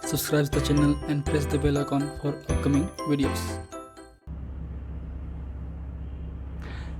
subscribe the channel and press the bell icon for upcoming videos.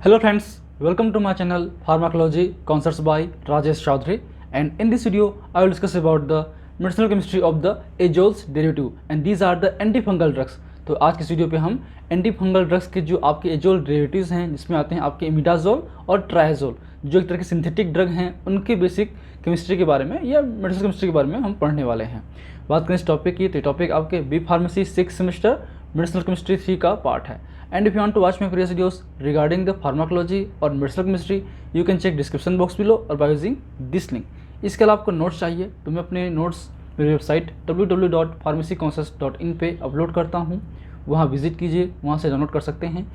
Hello friends, welcome to my channel Pharmacology Concepts by Rajesh Chaudhary, and in this video I will discuss about the medicinal chemistry of the azoles derivative and these are the antifungal drugs. तो आज की इस video पे हम antifungal drugs के जो आपके azole derivatives हैं जिसमें आते हैं आपके इमिडाजोल और ट्राइजोल जो एक तरह के सिंथेटिक ड्रग हैं उनके बेसिक केमिस्ट्री के बारे में या मेडिसिनल केमिस्ट्री के बारे में हम पढ़ने वाले हैं। बात करें इस टॉपिक की तो टॉपिक आपके B pharmacy 6 semester medicinal chemistry 3 का पार्ट है। And if you want to watch my previous videos regarding the pharmacology और medicinal chemistry you can check description box below और बाय यूजिंग दिस लिंक। इसके अलावा आपको notes चाहिए तो मैं अपने नोट्स मेरी वेबसाइट www.pharmacyconcepts.in पे अपलोड करता हूँ, वहाँ विजिट कीजिए, वहाँ से डाउनलोड कर सकते हैं।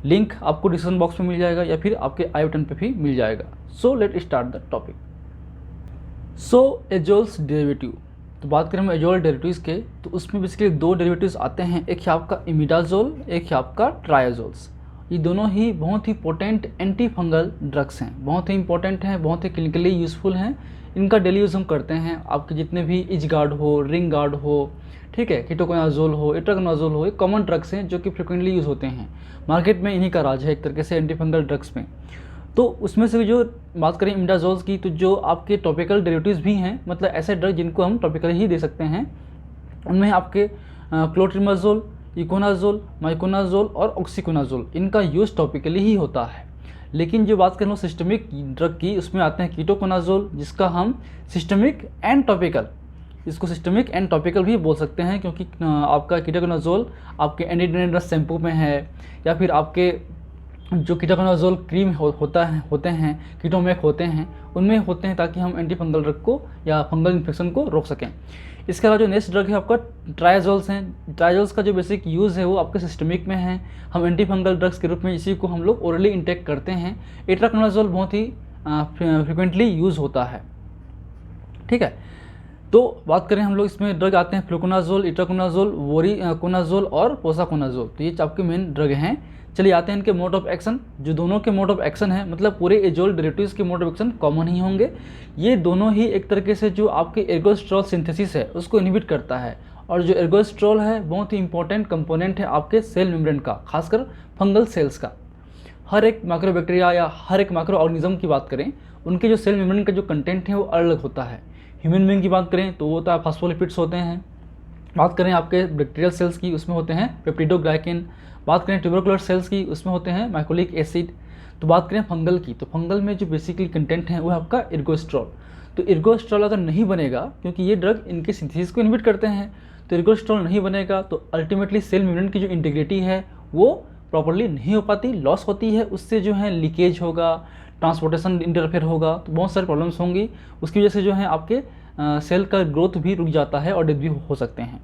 लिंक आपको डिस्क्रिप्शन बॉक्स में मिल जाएगा या फिर आपके आई बटन पे भी मिल जाएगा। So let start the topic. So एजोल्स derivative, तो बात करें हम एजोल डेरिवेटिव्स के तो उसमें बेसिकली दो डेरिवेटिव्स आते हैं, एक है आपका इमिडाजोल, एक है आपका ट्राइजोल्स। ये दोनों ही बहुत ही पोटेंट एंटी फंगल ड्रग्स हैं, बहुत ही इंपॉर्टेंट हैं, बहुत ही क्लिनिकली यूज़फुल हैं। इनका डेली यूज़ हम करते हैं। आपके जितने भी इच गार्ड हो, रिंग गार्ड हो, ठीक है, कीटोकोनाजोल हो, इट्राकोनाजोल हो, ये कॉमन ड्रग्स हैं जो कि फ्रिक्वेंटली यूज़ होते हैं। मार्केट में इन्हीं का राज है एक तरीके से एंटी फंगल ड्रग्स में। तो उसमें से जो बात करें इमिडाजोल्स की तो जो आपके टॉपिकल डेरिवेटिव्स भी हैं, मतलब ऐसे ड्रग जिनको हम टॉपिकल ही दे सकते हैं, उनमें आपके क्लोट्रिमाजोल, इकोनाजोल, माइकोनाजोल और ऑक्सीकोनाजोल, इनका यूज़ टॉपिकली ही होता है। लेकिन जो बात करें सिस्टमिक ड्रग की उसमें आते हैं कीटोकोनाजोल, जिसका हम सिस्टमिक एंड टॉपिकल, इसको सिस्टमिक एंड टॉपिकल भी बोल सकते हैं क्योंकि आपका कीटोकोनाजोल आपके एंटीडेंड्रस शैम्पू में है या फिर आपके जो कीटोकोनाजोल क्रीम होते हैं कीटोमेक होते हैं उनमें होते हैं, ताकि हम एंटी फंगल ड्रग को या फंगल इन्फेक्शन को रोक सकें। इसके अलावा जो नेक्स्ट ड्रग है आपका ट्राइजोल्स हैं। ट्राइजोल्स का जो बेसिक यूज़ है वो आपके सिस्टमिक में है, हम एंटी फंगल ड्रग्स के रूप में इसी को हम लोग ओरली इंटेक करते हैं। इट्राकोनाजोल बहुत ही फ्रिक्वेंटली यूज़ होता है, ठीक है। तो बात करें हम लोग इसमें ड्रग आते हैं फ्लूकोनाजोल, इट्राकोनाजोल, वोरिकोनाजोल और पोसाकोनाजोल, तो ये आपके मेन ड्रग हैं। चलिए आते हैं इनके मोड ऑफ एक्शन। जो दोनों के मोड ऑफ एक्शन है, मतलब पूरे एजोल डेरिवेटिव्स के मोड ऑफ एक्शन कॉमन ही होंगे। ये दोनों ही एक तरीके से जो आपके एर्गोस्ट्रॉल सिंथेसिस है उसको इनहिबिट करता है, और जो एर्गोस्ट्रॉल है बहुत ही इंपॉर्टेंट कंपोनेंट है आपके सेल मेम्ब्रेन का, खासकर फंगल सेल्स का। हर एक माइक्रोबैक्टीरिया या हर एक माइक्रो ऑर्गेनिज्म की बात करें, उनके जो सेल मेम्ब्रेन का जो कंटेंट है वो अलग होता है। ह्यूमन बीइंग की बात करें तो वो तो फॉस्फोलिपिड्स होते हैं। बात करें आपके बैक्टीरियल सेल्स की, उसमें होते हैं पेप्टिडोग्लाइकेन। बात करें ट्यूबरकुलर सेल्स की, उसमें होते हैं माइकोलिक एसिड। तो बात करें फंगल की, तो फंगल में जो बेसिकली कंटेंट है वो है आपका एर्गोस्ट्रॉल। तो एर्गोस्ट्रॉल अगर नहीं बनेगा, क्योंकि ये ड्रग इनके सिंथेसिस को इनहिबिट करते हैं, तो एर्गोस्ट्रॉल नहीं बनेगा तो अल्टीमेटली सेल मेम्ब्रेन की जो इंटीग्रिटी है वो प्रॉपर्ली नहीं हो पाती, लॉस होती है। उससे जो है लीकेज होगा, ट्रांसपोर्टेशन इंटरफेयर होगा, तो बहुत सारी प्रॉब्लम्स होंगी। उसकी वजह से जो है आपके सेल का ग्रोथ भी रुक जाता है और डेथ भी हो सकते हैं,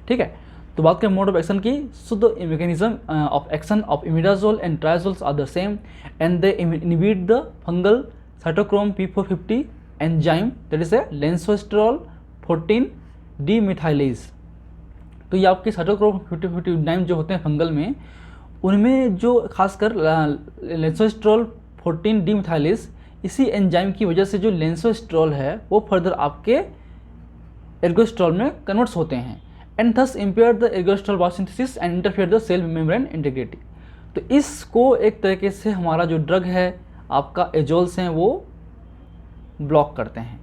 ठीक है। तो बात करें मोड ऑफ एक्शन की, so the mechanism of action of imidazole and triazoles are the same and they inhibit the fungal cytochrome P450 enzyme that is a lanosterol 14 demethylase. तो ये आपके साइटोक्रोम P450 एंजाइम जो होते हैं fungal में, उनमें जो खासकर लेंसोस्टेरॉल 14 डीमिथाइलेज, इसी एंजाइम की वजह से जो लेंसोस्टेरॉल है वो फर्दर आपके एर्गोस्ट्रॉल में कन्वर्ट्स होते हैं and thus impair the ergosterol biosynthesis and interfere the cell membrane integrity. तो इसको एक तरीके से हमारा जो ड्रग है आपका एजोल्स हैं वो ब्लॉक करते हैं,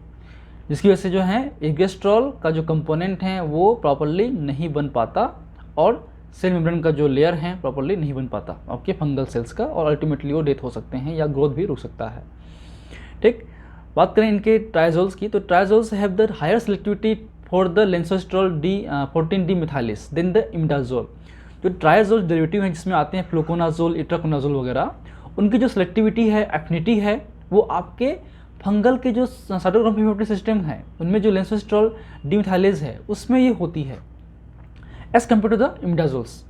जिसकी वजह से जो है एर्गोस्ट्रॉल का जो कंपोनेंट है वो प्रॉपर्ली नहीं बन पाता और सेल मेम्ब्रेन का जो लेयर है प्रॉपर्ली नहीं बन पाता आपके फंगल सेल्स का, और अल्टीमेटली वो डेथ हो सकते हैं या ग्रोथ भी रुक सकता है, ठीक। बात करें इनके ट्राइजोल्स की, तो triazoles have the higher selectivity for the lanosterol 14 demethylase then the imidazole. जो ट्राइजोल डेरिवेटिव हैं जिसमें आते हैं फ्लूकोनाजोल, इट्राकोनाजोल वगैरह, उनकी जो सेलेक्टिविटी है, एफिनिटी है, वो आपके फंगल के जो साइटोक्रोम P450 सिस्टम है उनमें जो लेंसोस्टेरॉल डीमिथाइलेज है उसमें ये होती है एज कम्पेयर टू द इमिडाजोल्स।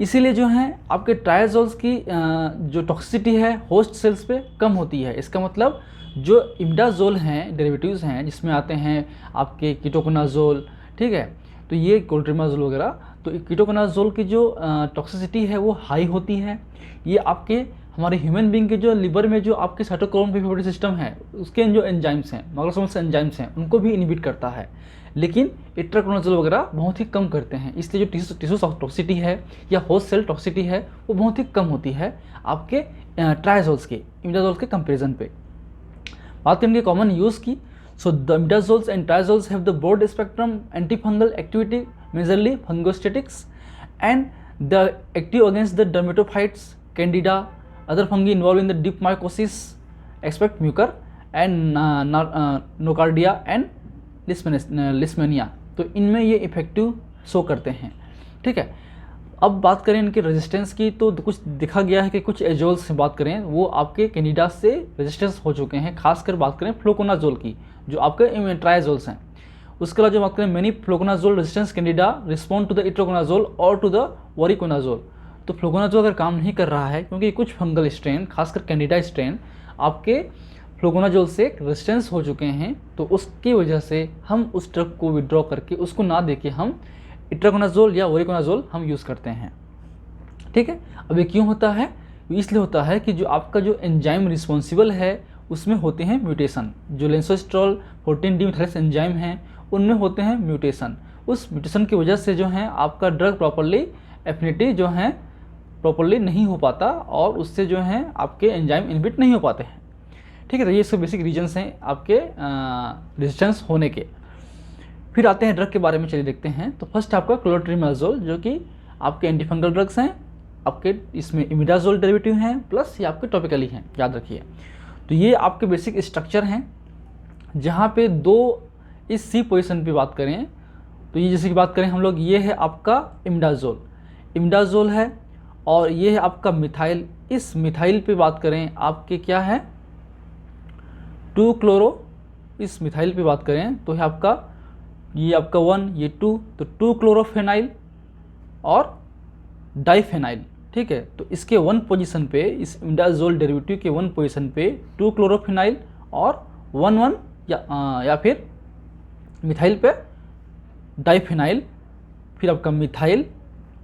इसीलिए जो है आपके ट्राइजोल्स की जो टॉक्सिसिटी है होस्ट सेल्स पे कम होती है। इसका मतलब जो इमिडाजोल हैं डेरिवेटिव्स हैं जिसमें आते हैं आपके कीटोकोनाजोल, ठीक है, तो ये क्लोट्रिमाजोल वगैरह, तो कीटोकोनाजोल की जो टॉक्सिसिटी है वो हाई होती है। ये आपके हमारे ह्यूमन बीइंग के जो लिवर में जो आपके साइटोक्रोम P450 सिस्टम है उसके जो एंजाइम्स हैं, मैक्रोसोमल एंजाइम्स हैं, उनको भी इनहिबिट करता है। लेकिन इट्राकोनाजोल वगैरह बहुत ही कम करते हैं। इसलिए जो टिश्यू टॉक्सिटी है या होस्ट सेल टॉक्सिटी है वो बहुत ही कम होती है आपके ट्राइजोल्स के, इमिडाजोल्स के कंपेरिजन पे। बात करेंगे कॉमन यूज़ की। So the imidazoles and triazoles have the broad spectrum antifungal activity, majorly fungistatics, and the active against the dermatophytes, candida, other fungi involve in the deep mycosis, expect mucor and nocardia and leishmania. तो इनमें ये effective show करते हैं। ठीक है, अब बात करें इनके रेजिस्टेंस की, तो कुछ दिखा गया है कि कुछ एजोल्स से बात करें वो आपके कैंडिडा से रेजिस्टेंस हो चुके हैं। खासकर बात करें फ्लोकोनाजोल की जो आपके ट्राइजोल्स हैं। उसके अलावा जो बात करें many fluconazole resistance candida respond to the itraconazole और टू द वोरिकोनाजोल। तो फ्लोकोनाजोल अगर काम नहीं कर रहा है क्योंकि कुछ फंगल स्ट्रेन, खासकर कैंडिडा स्ट्रेन आपके फ्लोकोनाजोल से रेजिस्टेंस हो चुके हैं, तो उसकी वजह से हम उस ड्रग को विड्रॉ करके उसको ना देके हम इट्राकोनाजोल या वोरिकोनाजोल हम यूज़ करते हैं। ठीक है, अब ये क्यों होता है? इसलिए होता है कि जो आपका जो एंजाइम रिस्पॉन्सिबल है उसमें होते हैं म्यूटेशन। जो लेंसोस्ट्रॉल 14 डिमेथाइलेज एंजाइम हैं उनमें होते हैं म्यूटेशन। उस म्यूटेशन की वजह से जो है आपका ड्रग प्रॉपरली एफिनिटी जो है प्रॉपरली नहीं हो पाता और उससे जो है आपके एंजाइम इनहिबिट नहीं हो पाते हैं। ठीक है, तो ये इसके बेसिक रीजन्स हैं आपके रेजिस्टेंस होने के। फिर आते हैं ड्रग के बारे में, चलिए देखते हैं। तो फर्स्ट आपका क्लोट्रिमाजोल जो कि आपके एंटीफंगल ड्रग्स हैं, आपके इसमें इमिडाजोल डेरिवेटिव हैं प्लस ये आपके टॉपिकली हैं, याद रखिए। तो ये आपके बेसिक स्ट्रक्चर हैं जहाँ पे दो इस सी पोजीशन पे बात करें तो ये जैसे कि बात करें हम लोग, ये है आपका इमिडाजोल है और ये है आपका मिथाइल। इस मिथाइल पे बात करें आपके क्या है 2 क्लोरो। इस मिथाइल पे बात करें तो है आपका ये आपका 1 ये 2, तो 2 क्लोरोफेनाइल और डाइफेनाइल। ठीक है, तो इसके 1 पोजीशन पे, इस इमिडाजोल डेरिवेटिव के 1 पोजीशन पे 2 क्लोरोफेनाइल और 1 या फिर मिथाइल पे डाइफेनाइल, फिर आपका मिथाइल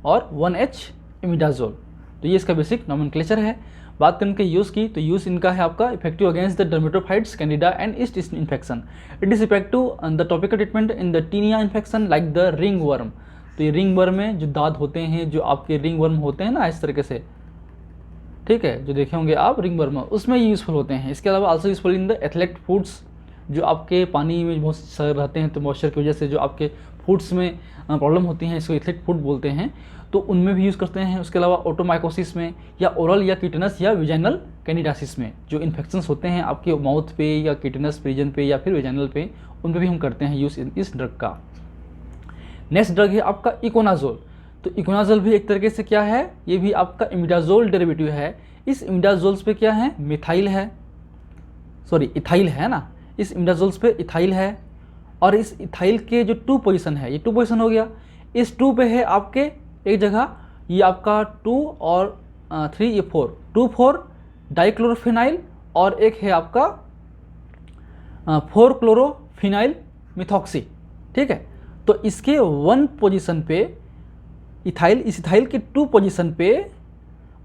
और 1H इमिडाजोल। तो ये इसका बेसिक नॉमेनक्लेचर है। बात करें इनके यूज़ की, तो यूज़ इनका है आपका effective against the dermatophytes, candida and yeast infection. It is effective the topical treatment in the tinea infection like the ringworm. तो ये रिंग वर्म में जो दाद होते हैं, जो आपके रिंग वर्म होते हैं ना इस तरीके से, ठीक है, जो देखे होंगे आप रिंग वर्म, उसमें यूज़फुल होते हैं। इसके अलावा also useful in the athlete foods, जो आपके पानी में बहुत सारे रहते हैं तो मॉइस्चर की वजह से जो आपके फूड्स में प्रॉब्लम होती हैं, इसको एथलेट फूड बोलते हैं, तो उनमें भी यूज़ करते हैं। उसके अलावा ऑटोमाइकोसिस में या ओरल या कीटनस या विजाइनल कैंडिडासिस में जो इन्फेक्शंस होते हैं आपके माउथ पे या कीटनस रीजन पे या फिर विजाइनल पे, उन पे भी हम करते हैं यूज़ इस ड्रग का। नेक्स्ट ड्रग है आपका इकोनाजोल। तो इकोनाजोल भी एक तरीके से क्या है, ये भी आपका इमिडाजोल डेरिवेटिव है। इस इमिडाजोल्स पे क्या है, मिथाइल है, सॉरी इथाइल है ना, इस इमिडाजोल्स पे इथाइल है और इस इथाइल के जो 2 पोजीशन है, ये 2 पोजीशन हो गया। इस 2 पे है आपके एक जगह ये आपका 2 और 3 ये 4, 2,4 डाइक्लोरोफिनाइल और एक है आपका 4 क्लोरोफिनाइल मिथॉक्सी। ठीक है, तो इसके 1 पोजीशन पे इथाइल, इस इथाइल के 2 पोजीशन पे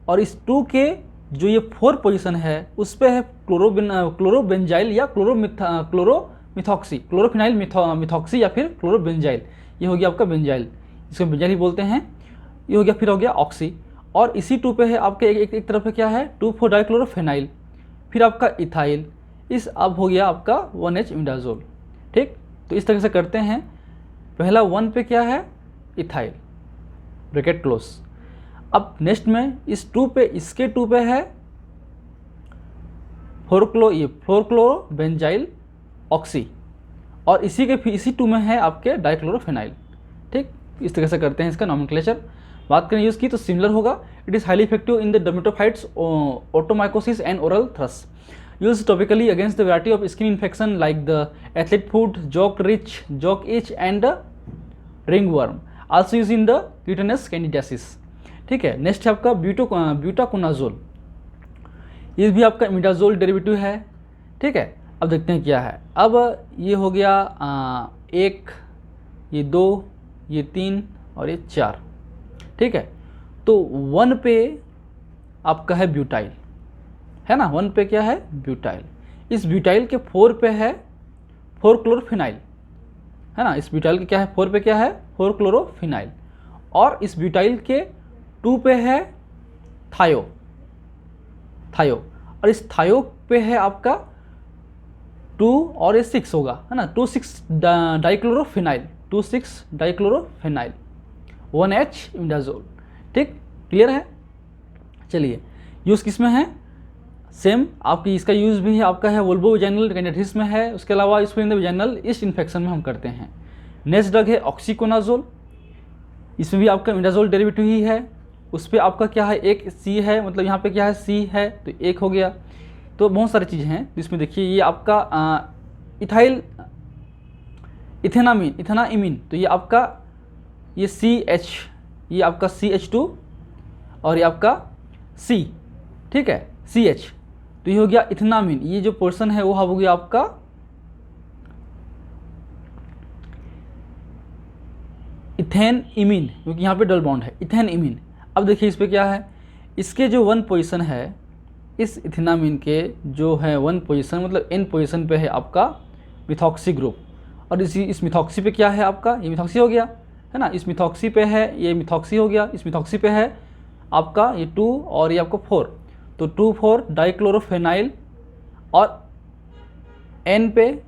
और इस 2 के जो ये 4 पोजीशन है उस पे है क्लोरोबेंजाइल या क्लोरोमिथॉक्सी, क्लोरोफिनाइल मिथॉक्सी या फिर क्लोरोबेंजाइल। ये हो गया आपका बेंजाइल, इसको बेंजाइल ही बोलते हैं। ये हो गया, फिर हो गया ऑक्सी, और इसी 2 पे है आपके एक तरफ पे क्या है 2,4 डाइक्लोरोफेनाइल, फिर आपका इथाइल, इस अब हो गया आपका 1H इमिडाजोल। ठीक, तो इस तरह से करते हैं। पहला 1 पे क्या है इथाइल, ब्रैकेट क्लोज। अब नेक्स्ट में इस 2 पे, इसके 2 पे है 4 क्लोरोबेंजाइल ऑक्सी और इसी के फिर इसी 2 में है आपके डाइक्लोरोफेनाइल। ठीक, इस तरह से करते हैं इसका नॉमेनक्लेचर। बात करें यूज़ की तो सिमिलर होगा। It is highly effective in the dermatophytes, otomycosis and oral thrush. Use topically against the variety of skin infection like the athlete foot, jock rich, jock itch and the ringworm. Also use in the cutaneous candidiasis. ठीक है, next है आपका ब्यूटाकोनाजोल। ये भी आपका imidazole derivative है। ठीक है, अब देखते हैं क्या है। अब ये हो गया 1, ये 2, ये 3 और ये 4। ठीक है, तो 1 पे आपका है ब्यूटाइल, है ना, 1 पे क्या है ब्यूटाइल। इस ब्यूटाइल के 4 पे है 4 क्लोरोफिनाइल। है ना। इस ब्यूटाइल के क्या है, 4 पे क्या है, 4 क्लोरोफिनाइल, और इस ब्यूटाइल के 2 पे है थायो, और इस थायो पे है आपका 2 और ये 6 होगा, है ना, 2,6 डाइक्लोरोफिनाइल, 2,6 डाइक्लोरोफिनाइल, 1H इमिडाजोल। ठीक, क्लियर है। चलिए, यूज़ किस में है, सेम आपकी इसका यूज़ भी है आपका है वोल्वोवेजाइनल कैंडिडाइटिस में है, उसके अलावा इसको वेजाइनल ईस्ट इन्फेक्शन में हम करते हैं। नेक्स्ट ड्रग है ऑक्सीकोनाजोल, इसमें भी आपका इमिडाजोल डेरिवेटिव ही है, उस पर आपका क्या है, एक सी है, मतलब यहाँ पे क्या है, सी है, तो एक हो गया। तो बहुत सारी चीज़ें हैं जिसमें देखिए ये आपका इथाइल इथेनामीन, इथेनाइमिन, तो ये आपका ये CH, ये आपका CH2 और ये आपका C, ठीक है, CH, तो ये हो गया इथेनामिन। ये जो पोर्शन है वो हो गया आपका इथेन इमिन, क्योंकि यहाँ पे डबल बॉन्ड है, इथेन इमिन। अब देखिए इस पे क्या है, इसके जो 1 पोजीशन है, इस इथेनामिन के जो है 1 पोजीशन, मतलब N पोजीशन पे है आपका मिथॉक्सी ग्रुप, और इस मिथॉक्सी पे क्या है आपका, ये मिथॉक्सी हो गया, है ना, इस मिथॉक्सी पे है, ये मिथॉक्सी हो गया, इस मिथॉक्सी पे है आपका ये 2 और ये आपको 4, तो 2,4 डाइक्लोरोफेनाइल, और N पे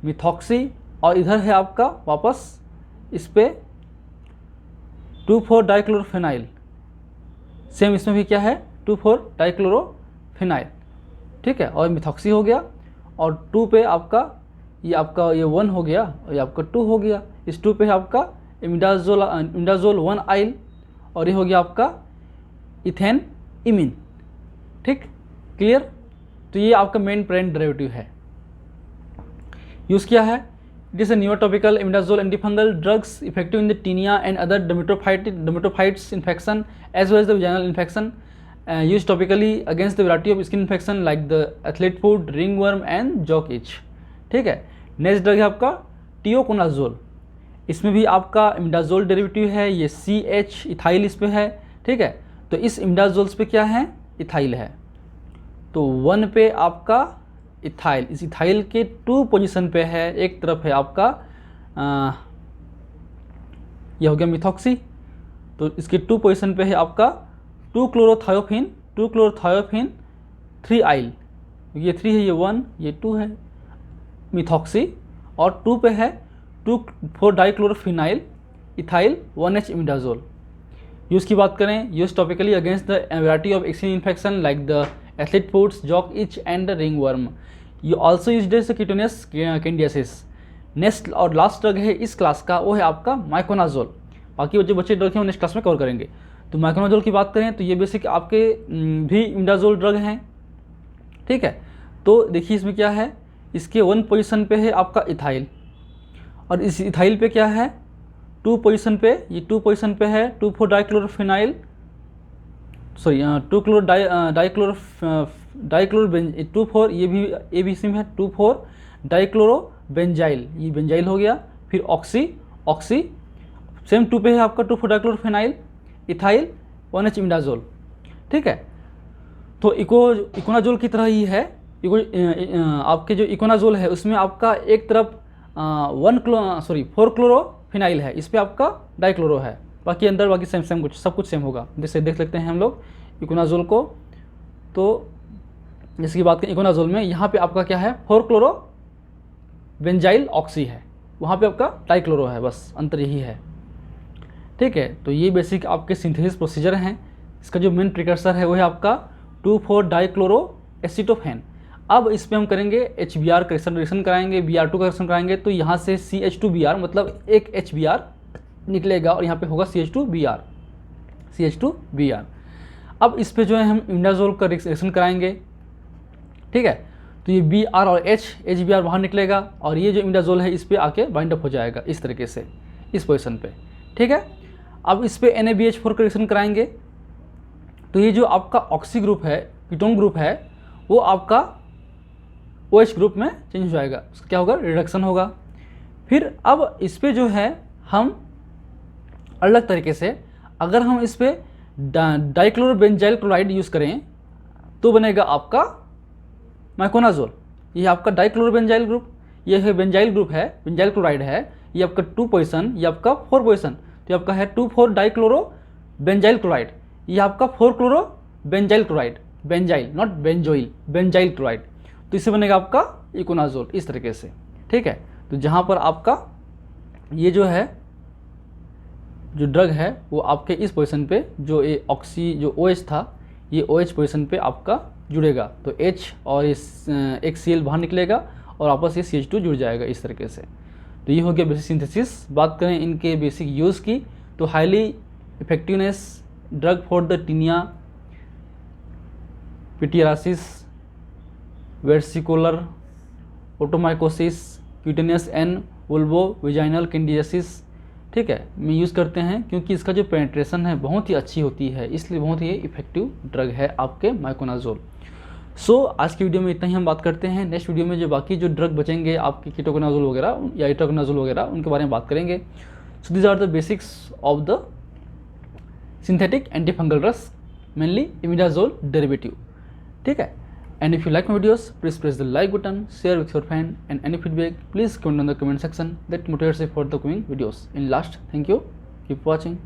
मिथॉक्सी, और इधर है आपका वापस इस पे 2,4 डाइक्लोरोफेनाइल, सेम इसमें भी क्या है 2,4 डाइक्लोरोफेनाइल, ठीक है, और मिथॉक्सी हो गया, और 2 पे आपका ये 1 हो गया, और ये आपका 2 हो गया, इस 2 पे है आपका इमिडाजोल 1 आइल, और ये हो गया आपका इथेन इमिन। ठीक, क्लियर। तो ये आपका मेन प्रेजेंट डेरिवेटिव है। यूज़ किया है, it is a neurotopical imidazole antifungal drugs effective in the tinea and other dermatophytes infection as well as the vaginal infection, use topically against the variety of skin infection like the athlete foot, ringworm and jock itch. ठीक है, next drug है आपका टियोकोनाजोल, इसमें भी आपका imidazole derivative है, ये CH ethyl इस पे है, ठीक है, तो इस इमिडाजोल्स पे क्या है, इथाइल है, तो 1 पे आपका इथाइल, इस इथाइल के 2 पोजीशन पे है, एक तरफ है आपका यह हो गया मिथॉक्सी, तो इसके 2 पोजीशन पे है आपका 2 क्लोरोथायोफिन 3 आइल, ये 3 है, ये 1, ये 2 है मिथॉक्सी, और 2 पे है 2,4 डाइक्लोरोफिनाइल इथाइल 1H इमिडाजोल। यूज़ की बात करें, use topically against the variety of skin infection like the athlete foots, jock itch and the ringworm. You also used as cutaneous candidiasis. Next और लास्ट ड्रग है इस class का, वो है आपका माइकोनाजोल। बाकी जो बच्चे ड्रग हैं वो नेक्स्ट क्लास में कवर करेंगे। तो माइकोनाजोल की बात करें तो ये बेसिक आपके भी इमिडाजोल ड्रग हैं, ठीक है। तो देखिए इसमें क्या है, इसके 1 पोजीशन पे है आपका इथाइल, और इस इथाइल पे क्या है 2 पोजीशन पे, ये 2 पोजीशन पे है 2,4 डाइक्लोरोफिनाइल, सॉरी 2 क्लोरो डाइक्लोरो 2,4, ये भी इसमें है 2,4 डाइक्लोरोबेंजाइल, ये बेंजाइल हो गया, फिर ऑक्सी सेम 2 पे है आपका 2,4 डाइक्लोरोफिनाइल इथाइल 1H इमिडाजोल, ठीक है। तो इकोनाजोल की तरह ही है, आपके जो इकोनाजोल है उसमें आपका एक तरफ 4 क्लोरोफिनाइल है, इस पर आपका डाइक्लोरो है, बाकी अंदर बाकी सेम कुछ सब कुछ सेम होगा। जैसे देख सकते हैं हम लोग इकोनाजोल को, तो जैसे की बात करें इकोनाजोल में यहाँ पे आपका क्या है 4 क्लोरो बेंजाइल ऑक्सी है, वहाँ पे आपका डाइक्लोरो है, बस अंतर यही है, ठीक है। तो ये बेसिक आपके सिंथेसिस प्रोसीजर हैं। इसका जो मेन प्रिकर्सर है वो है आपका 2,4 डाइक्लोरो एसिटोफेन। अब इस पर हम करेंगे HBr करेक्शन कराएंगे, Br2 करेक्शन कराएंगे, तो यहाँ से CH2Br मतलब एक HBr निकलेगा और यहाँ पे होगा CH2Br। अब इस पे जो है हम इमिडाजोल का रिएक्शन कराएंगे, ठीक है। तो ये Br और HBr बाहर निकलेगा और ये जो इमिडाजोल है इस पे आके बाइंड अप हो जाएगा इस तरीके से, इस पोजीशन पे, ठीक है। अब इस पे NaBH4 का रिएक्शन कराएंगे, तो ये जो आपका ऑक्सी ग्रुप है, कीटोन ग्रुप है, वो आपका OH ग्रुप में चेंज हो जाएगा, उसका क्या होगा, रिडक्शन होगा। फिर अब इस पे जो है हम अलग तरीके से अगर हम इस पे डाइक्लोरोबेंजाइल क्लोराइड यूज़ करें तो बनेगा आपका माइकोनाजोल, ये आपका डाइक्लोरोबेंजाइल ग्रुप। ये है बेंजाइल ग्रुप है, बेंजाइल क्लोराइड है, ये आपका 2 पोजीशन, ये आपका 4 पोजीशन, तो ये आपका है 2,4 डाइक्लोरो बेंजाइल क्लोराइड, ये आपका 4 chloro benzyl chloride, benzyl not benzoyl, benzyl chloride, तो इससे बनेगा आपका इकोनाजोल इस तरीके से, ठीक है। तो जहाँ पर आपका ये जो है जो ड्रग है वो आपके इस पोजीशन पे जो ये ऑक्सी जो OH था, ये OH पोजीशन पे आपका जुड़ेगा, तो H और इस एक Cl बाहर निकलेगा और आपस ये CH2 जुड़ जाएगा इस तरीके से। तो ये हो गया बेसिक सिंथेसिस। बात करें इनके बेसिक यूज़ की, तो highly effectiveness drug for the tinea pityriasis, versicular otomycosis, cutaneous and vulvo vaginal candidiasis, ठीक है, में यूज़ करते हैं क्योंकि इसका जो पेनिट्रेशन है बहुत ही अच्छी होती है, इसलिए बहुत ही इफेक्टिव ड्रग है आपके माइकोनाजोल। सो आज की वीडियो में इतना ही हम बात करते हैं। नेक्स्ट वीडियो में जो बाकी जो ड्रग बचेंगे आपके कीटोकोनाजोल वगैरह या इट्रोकोनाजोल वगैरह उनके बारे में बात करेंगे। So these are the basics of the synthetic antifungal drugs, mainly imidazole derivative, ठीक है। And if you like my videos, please press the like button, share with your friend, and any feedback, please comment on the comment section. That motivates me for the coming videos. In last, thank you. Keep watching.